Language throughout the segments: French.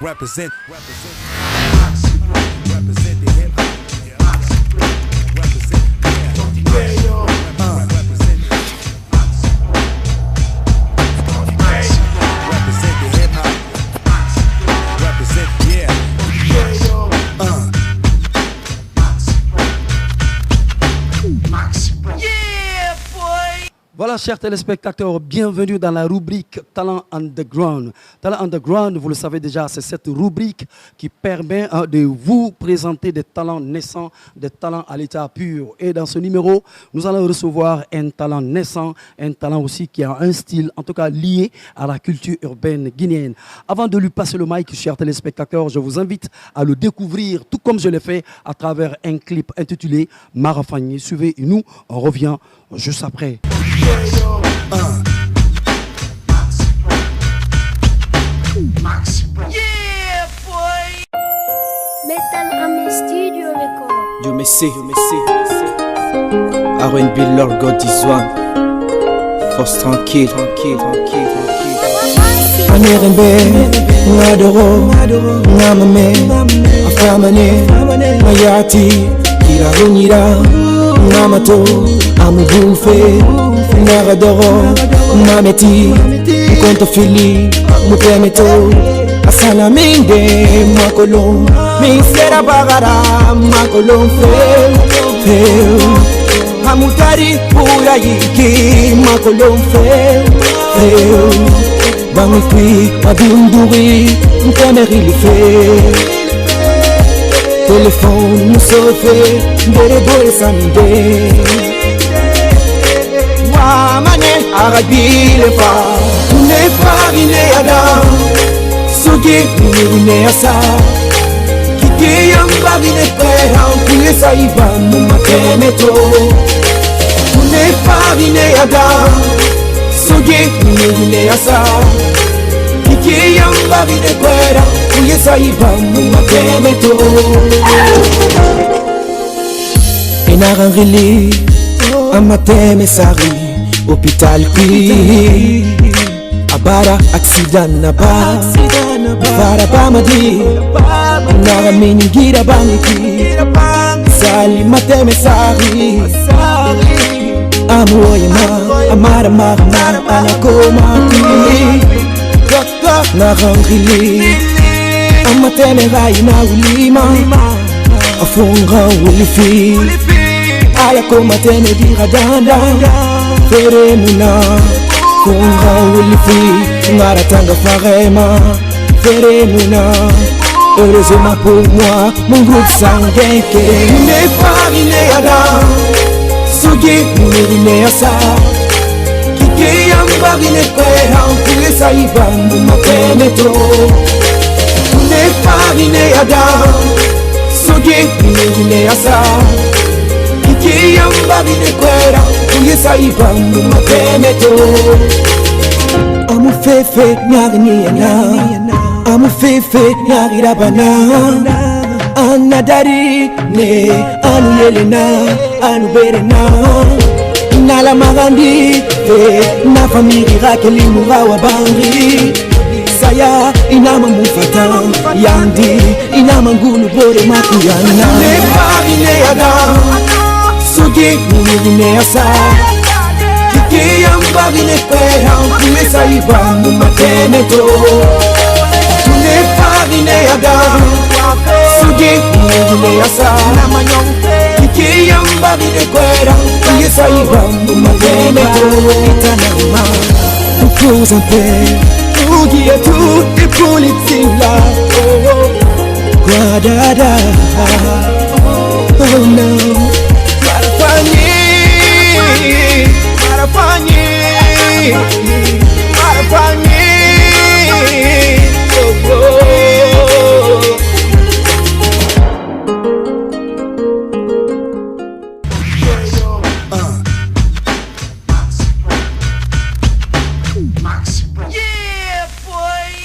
represent the hip hop. Represent, represent the hip hop. Represent, yeah. Voilà, chers téléspectateurs, bienvenue dans la rubrique Talent Underground. Talent Underground, vous le savez déjà, c'est cette rubrique qui permet de vous présenter des talents naissants, des talents à l'état pur. Et dans ce numéro, nous allons recevoir un talent naissant, un talent aussi qui a un style, en tout cas lié à la culture urbaine guinéenne. Avant de lui passer le mic, chers téléspectateurs, je vous invite à le découvrir, tout comme je l'ai fait à travers un clip intitulé Marafagné. Suivez-nous, on revient juste après. Yeah, boy. Metal Army Studio Record. You may see. R&B Lord God is one. Force tranquille. Anirembe, ngadoro, ngamame, afamane, mayati, kirarunyira, ngamato, amubufe. Nagadoro, mameti, mkonto fili, mutemeto, asala minde, makolo, misera bagara, makolo feu, hamutari pura yiki, makolo feu, bangikwi, abinduri, mtemeri life, téléphone, musofe, bere boy samide. Mane arabile fa ne farine adam sugi ne asa kiki yamba bine pera kuye saiba mu matemeto ne farine adam sugi ne asa kiki yamba bine pera kuye saiba mu matemeto inarangili amateme sari hôpital qui abara accident naba fara pamadi nara mingira baniki sali mateme sari amoyema amara mara anakoma doctor narangili amateme raina ulima afunga ulifi ala koma tene diradanda Fere muna kunga ulifi ngaratanga farema Fere muna heureusement pour moi mon groupe sanguin qui n'est pas inéada sugi mune asa kiki yamba bine kwera kuye saiba mu matemeto n'est pas inéada sugi mune asa kiki yamba bine kwera Yesaiba mu matemeto amufefe nyagniana amufefe nyagirabana anadari ne anu yelena anu berena nala magandi na famili rakeli murawa bangi saya inama mufata yandi inama ngulu bore makuyana ne famile adam Sugi mune asa kiki yamba bine kwera kuye saiba mu matemeto ne farine ada sugi mune asa kiki yamba bine kwera kuye saiba mu matemeto itanama cruise and pay ugi etu ipolitila guadada oh no Marafagné, oh, oh.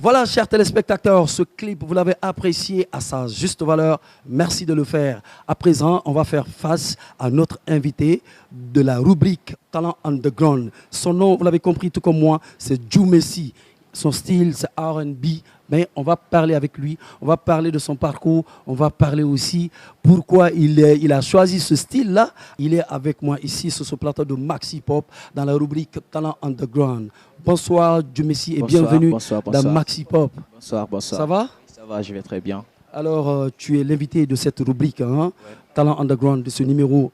Voilà, chers téléspectateurs, ce clip, vous l'avez apprécié à sa juste valeur. Merci de le faire. À présent, on va faire face à notre invité de la rubrique Talent Underground. Son nom, vous l'avez compris tout comme moi, c'est Djoumessi. Son style, c'est R&B, Mais on va parler avec lui, on va parler de son parcours, on va parler aussi pourquoi il a choisi ce style-là. Il est avec moi ici sur ce plateau de Maxi Pop dans la rubrique Talent Underground. Bonsoir, Dieu merci et bienvenue dans Maxi Pop. Bonsoir. Ça va? Ça va, je vais très bien. Alors, tu es l'invité de cette rubrique, hein, Talent Underground, de ce numéro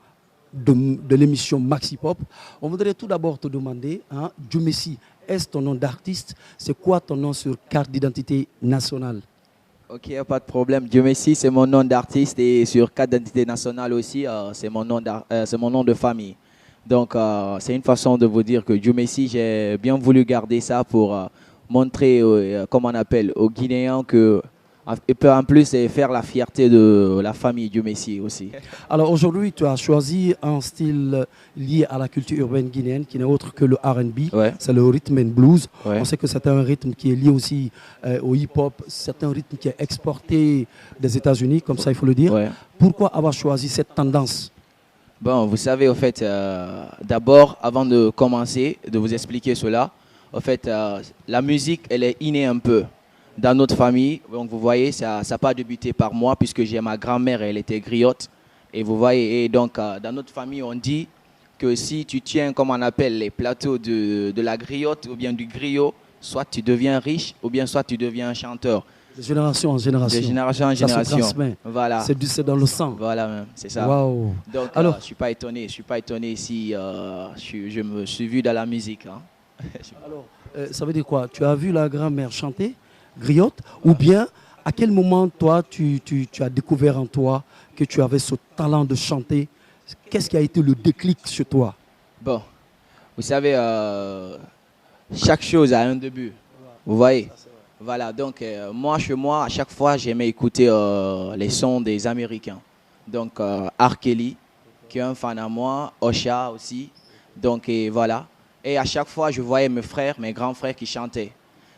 de l'émission Maxi Pop. On voudrait tout d'abord te demander, hein, Dieu merci, est-ce ton nom d'artiste? C'est quoi ton nom sur carte d'identité nationale? Ok, pas de problème. Dieu merci, c'est mon nom d'artiste et sur carte d'identité nationale aussi, c'est mon nom de famille. Donc, c'est une façon de vous dire que Dieu merci, j'ai bien voulu garder ça pour montrer, comme on appelle, aux Guinéens que et peut en plus faire la fierté de la famille Dieu merci aussi. Alors aujourd'hui, tu as choisi un style lié à la culture urbaine guinéenne qui n'est autre que le R&B. Ouais. C'est le rhythm and blues. Ouais. On sait que c'est un rythme qui est lié aussi au hip-hop. C'est un rythme qui est exporté des États-Unis, comme ça il faut le dire. Ouais. Pourquoi avoir choisi cette tendance? Bon, vous savez, au fait, d'abord, avant de commencer, de vous expliquer cela, au fait, la musique, elle est innée un peu dans notre famille. Donc, vous voyez, ça n'a pas débuté par moi, puisque j'ai ma grand-mère, elle était griotte. Et vous voyez, et donc, dans notre famille, on dit que si tu tiens, comme on appelle, les plateaux de la griotte ou bien du griot, soit tu deviens riche, ou bien soit tu deviens un chanteur. De génération en génération. De génération en Ça génération. se transmet. Voilà. C'est dans le sang. Voilà, même, c'est ça. Waouh. Donc, Alors, je ne suis pas étonné. Je suis pas étonné si je me suis vu dans la musique. Hein. alors, ça veut dire quoi? Tu as vu la grand-mère chanter, griotte, ou bien à quel moment, toi, tu as découvert en toi que tu avais ce talent de chanter? Qu'est-ce qui a été le déclic chez toi? Bon, vous savez, chaque chose a un début. Vous voyez? Voilà, donc moi, chez moi, à chaque fois, j'aimais écouter les sons des Américains. Donc, R. Kelly, qui est un fan à moi, Osha aussi. Donc, et voilà. Et à chaque fois, je voyais mes grands frères qui chantaient.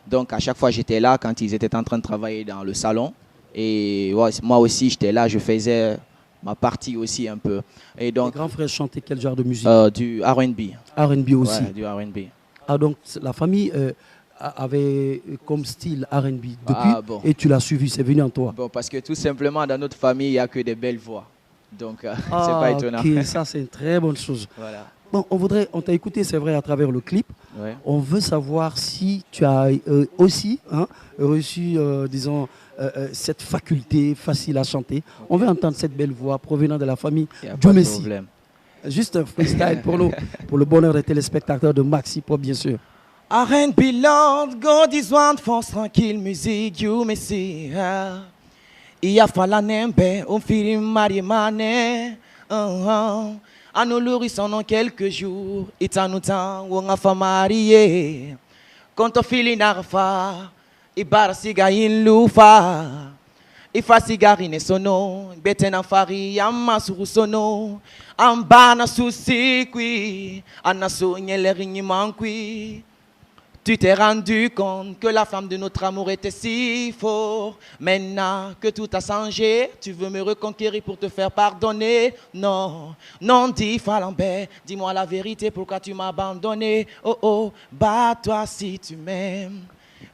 Donc, à chaque fois, j'étais là quand ils étaient en train de travailler dans le salon. Et ouais, moi aussi, j'étais là, je faisais ma partie aussi un peu. Et donc, Tes grands frères chantaient quel genre de musique? Du R&B. R&B aussi. Ouais, du R&B. Ah, donc la famille avait comme style R&B depuis, Ah, bon. et tu l'as suivi, c'est venu en toi. Bon, parce que tout simplement, dans notre famille, il n'y a que des belles voix. Donc, c'est pas étonnant. Ok, ça c'est une très bonne chose. Voilà. Bon, on t'a écouté, c'est vrai, à travers le clip. Ouais. On veut savoir si tu as aussi reçu, disons, cette faculté facile à chanter. Okay. On veut entendre cette belle voix provenant de la famille Dieu merci. Juste un freestyle pour nous, pour le bonheur des téléspectateurs de Maxi Pop, bien sûr. R&B Lord, God is one force tranquille, musique, you me see. Ia fala nembe, fili mariemane. Anu lurison en quelques jours, itanutan, wonga fa marié. Quand on fili narfa, ibar sigayin lufa. Ifa sigarine sono, betena fari yamma suru sono. Ambana susikwi, anaso nyeleringi mankwi. Tu t'es rendu compte que la flamme de notre amour était si fort. Maintenant que tout a changé, tu veux me reconquérir pour te faire pardonner. Non, non, dis Falambert, dis-moi la vérité, pourquoi tu m'as abandonné. Oh oh, bats-toi si tu m'aimes.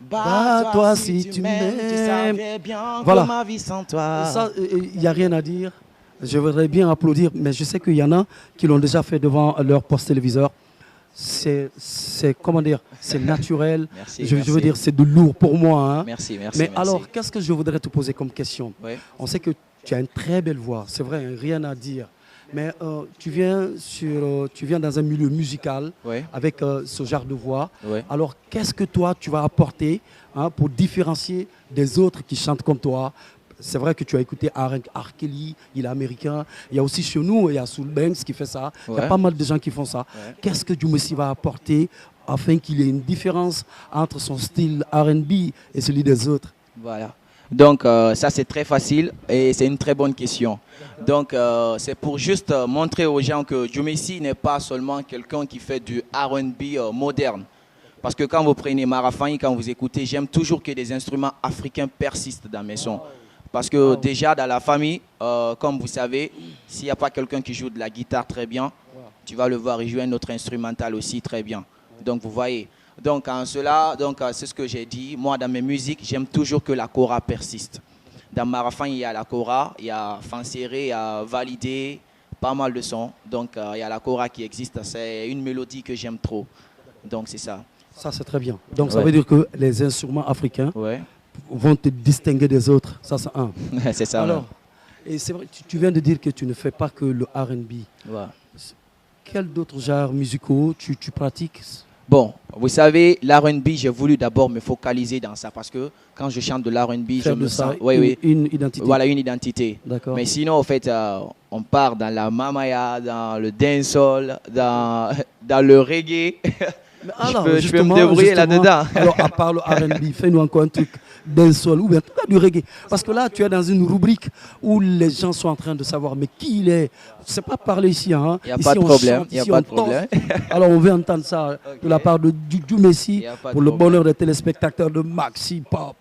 Bats-toi si tu m'aimes. Tu savais bien voilà. Que ma vie sans toi. Ça, il n'y a rien à dire. Je voudrais bien applaudir, mais je sais qu'il y en a qui l'ont déjà fait devant leur poste téléviseur. C'est comment dire, c'est naturel. Merci, je veux dire, c'est de lourd pour moi. Hein. Merci. Mais alors, qu'est-ce que je voudrais te poser comme question? Oui. On sait que tu as une très belle voix, c'est vrai, rien à dire. Mais tu viens dans un milieu musical avec ce genre de voix. Oui. Alors, qu'est-ce que toi, tu vas apporter pour différencier des autres qui chantent comme toi? C'est vrai que tu as écouté R. Kelly, il est américain. Il y a aussi chez nous, il y a Soul Banks qui fait ça. Il y a pas mal de gens qui font ça. Ouais. Qu'est-ce que Dieu merci va apporter afin qu'il y ait une différence entre son style R&B et celui des autres? Voilà. Donc, ça, c'est très facile et c'est une très bonne question. Donc, c'est pour juste montrer aux gens que Dieu merci n'est pas seulement quelqu'un qui fait du R&B moderne. Parce que quand vous prenez Marafani, quand vous écoutez, j'aime toujours que des instruments africains persistent dans mes sons. Parce que déjà dans la famille, comme vous savez, s'il n'y a pas quelqu'un qui joue de la guitare très bien, tu vas le voir, il joue un autre instrumental aussi très bien. Donc vous voyez, Donc en cela, c'est ce que j'ai dit. Moi, dans mes musiques, j'aime toujours que la kora persiste. Dans Marafan, il y a la kora, il y a Fanséré, il y a Validé, pas mal de sons. Donc il y a la kora qui existe. C'est une mélodie que j'aime trop. Donc c'est ça. Ça, c'est très bien. Donc ça veut dire que les instruments africains vont te distinguer des autres. Ça, c'est un. C'est ça. Alors, et c'est vrai, tu viens de dire que tu ne fais pas que le R&B. Ouais. Quels d'autres genres musicaux tu pratiques? Bon, vous savez, l'R&B, j'ai voulu d'abord me focaliser dans ça parce que quand je chante de l'R&B, je me sens... Une identité. Voilà, une identité. D'accord. Mais sinon, en fait, on part dans la mamaya, dans le dancehall, dans le reggae. Mais alors, je peux me débrouiller là-dedans. Alors, à part le R&B, fais-nous encore un truc d'un sol ou bien en tout cas du reggae. Parce que là, tu es dans une rubrique où les gens sont en train de savoir mais qui il est. C'est pas parler ici. Hein. Il n'y a pas de problème. Il n'y a pas de problème. Alors, on veut entendre ça de la part de Djou Messi pour le bonheur des téléspectateurs de Maxi Pop.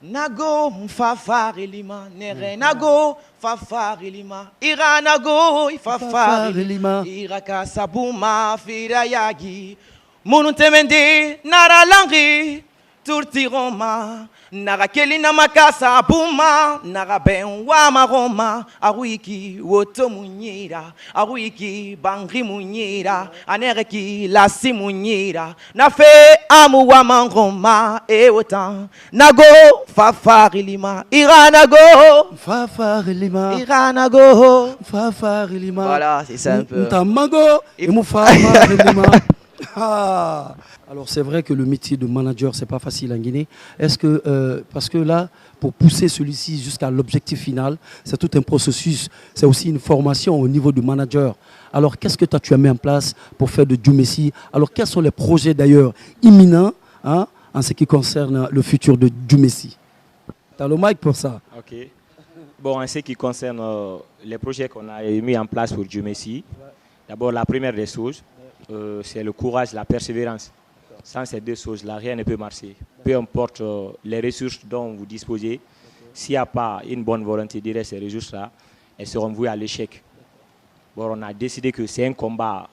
Nago fafarilima nere nago fafarilima ira nago fafarilima ira kasabuma firayagi munu temende nara langi turtiroma nara kelina makasa buma nara benwa maroma awiki woto munyira awiki bangri munyira anereki lasi munyira na fe amu wa mangoma e wotan nago fafarilima iranago iranago fafarilima. Voilà, c'est ça un peu. Ntamago et mufafarilima. Ah. Alors c'est vrai que le métier de manager, c'est pas facile en Guinée. Est-ce que, parce que là, pour pousser celui-ci jusqu'à l'objectif final, c'est tout un processus, c'est aussi une formation au niveau du manager. Alors qu'est-ce que toi, tu as mis en place pour faire de Djou Messi? Alors quels sont les projets d'ailleurs imminents hein, en ce qui concerne le futur de Djou Messi? Tu as le mic pour ça. Ok. Bon, en ce qui concerne les projets qu'on a mis en place pour Djou Messi, d'abord la première des choses, c'est le courage, la persévérance. Sans ces deux choses-là, rien ne peut marcher. Peu importe les ressources dont vous disposez, s'il n'y a pas une bonne volonté derrière ces ressources-là, elles seront vouées à l'échec. Bon, on a décidé que c'est un combat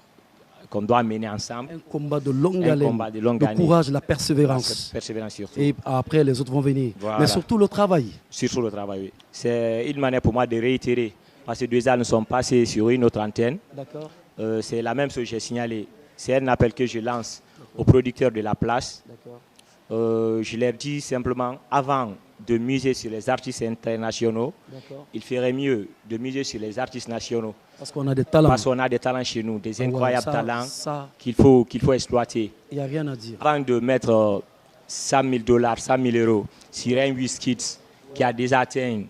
qu'on doit mener ensemble. Un combat de longue haleine. Combat de longue le courage, la persévérance. La persévérance surtout. Et après, les autres vont venir. Voilà. Mais surtout le travail. Surtout le travail, oui. C'est une manière pour moi de réitérer. Parce que 2 ans nous sommes passés sur une autre antenne. D'accord. C'est la même chose que j'ai signalé. C'est un appel que je lance aux producteurs de la place. Je leur dis simplement, avant de miser sur les artistes internationaux, il ferait mieux de miser sur les artistes nationaux. Parce qu'on a des talents. Parce qu'on a des talents chez nous, des incroyables talents qu'il faut exploiter. Il n'y a rien à dire. Avant de mettre $100,000, 100,000 euros sur un Wizkid qui a déjà atteint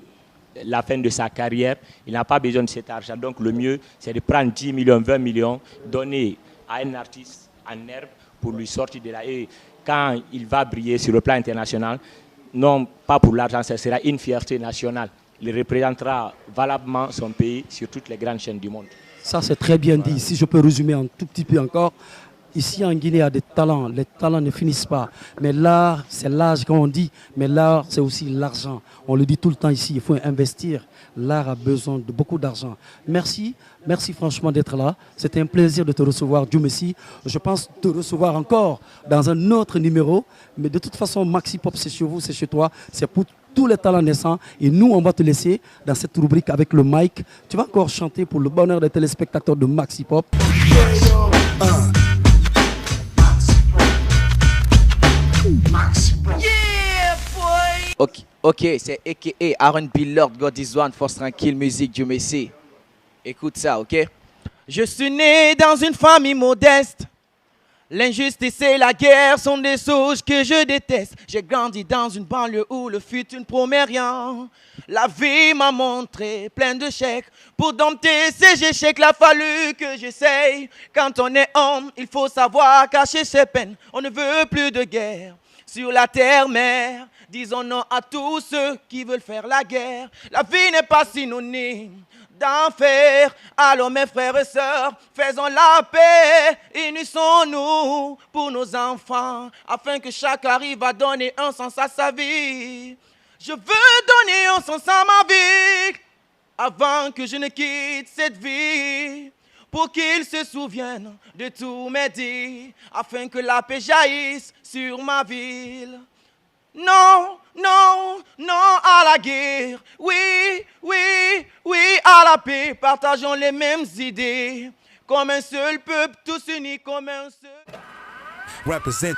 la fin de sa carrière, il n'a pas besoin de cet argent. Donc le mieux, c'est de prendre 10 millions, 20 millions, donner à un artiste en herbe pour lui sortir de là. Et quand il va briller sur le plan international, non pas pour l'argent, ce sera une fierté nationale. Il représentera valablement son pays sur toutes les grandes chaînes du monde. Ça, c'est très bien dit. Si je peux résumer un tout petit peu encore, ici en Guinée, il y a des talents. Les talents ne finissent pas. Mais l'art, c'est l'âge quand on dit. Mais l'art, c'est aussi l'argent. On le dit tout le temps ici, il faut investir. L'art a besoin de beaucoup d'argent. Merci. Merci franchement d'être là. C'était un plaisir de te recevoir, Djou Messi. Je pense te recevoir encore dans un autre numéro. Mais de toute façon, Maxi Pop, c'est chez vous, c'est chez toi. C'est pour tous les talents naissants. Et nous, on va te laisser dans cette rubrique avec le mic. Tu vas encore chanter pour le bonheur des téléspectateurs de Maxi Pop. Ok, c'est a.k.a. R&B Lord, God is one, force tranquille, musique, Djou Messi. Écoute ça, ok? Je suis né dans une famille modeste. L'injustice et la guerre sont des choses que je déteste. J'ai grandi dans une banlieue où le futur ne promet rien. La vie m'a montré plein de chèques. Pour dompter ces échecs, il a fallu que j'essaye. Quand on est homme, il faut savoir cacher ses peines. On ne veut plus de guerre sur la terre-mère. Disons non à tous ceux qui veulent faire la guerre. La vie n'est pas synonyme d'enfer. Alors mes frères et sœurs, faisons la paix. Unissons-nous pour nos enfants, afin que chacun arrive à donner un sens à sa vie. Je veux donner un sens à ma vie, avant que je ne quitte cette vie. pour qu'ils se souviennent de tous mes dires, afin que la paix jaillisse sur ma ville. Non, non, non à la guerre, oui, oui, oui à la paix, partageons les mêmes idées, comme un seul peuple, tous unis comme un seul. Represent.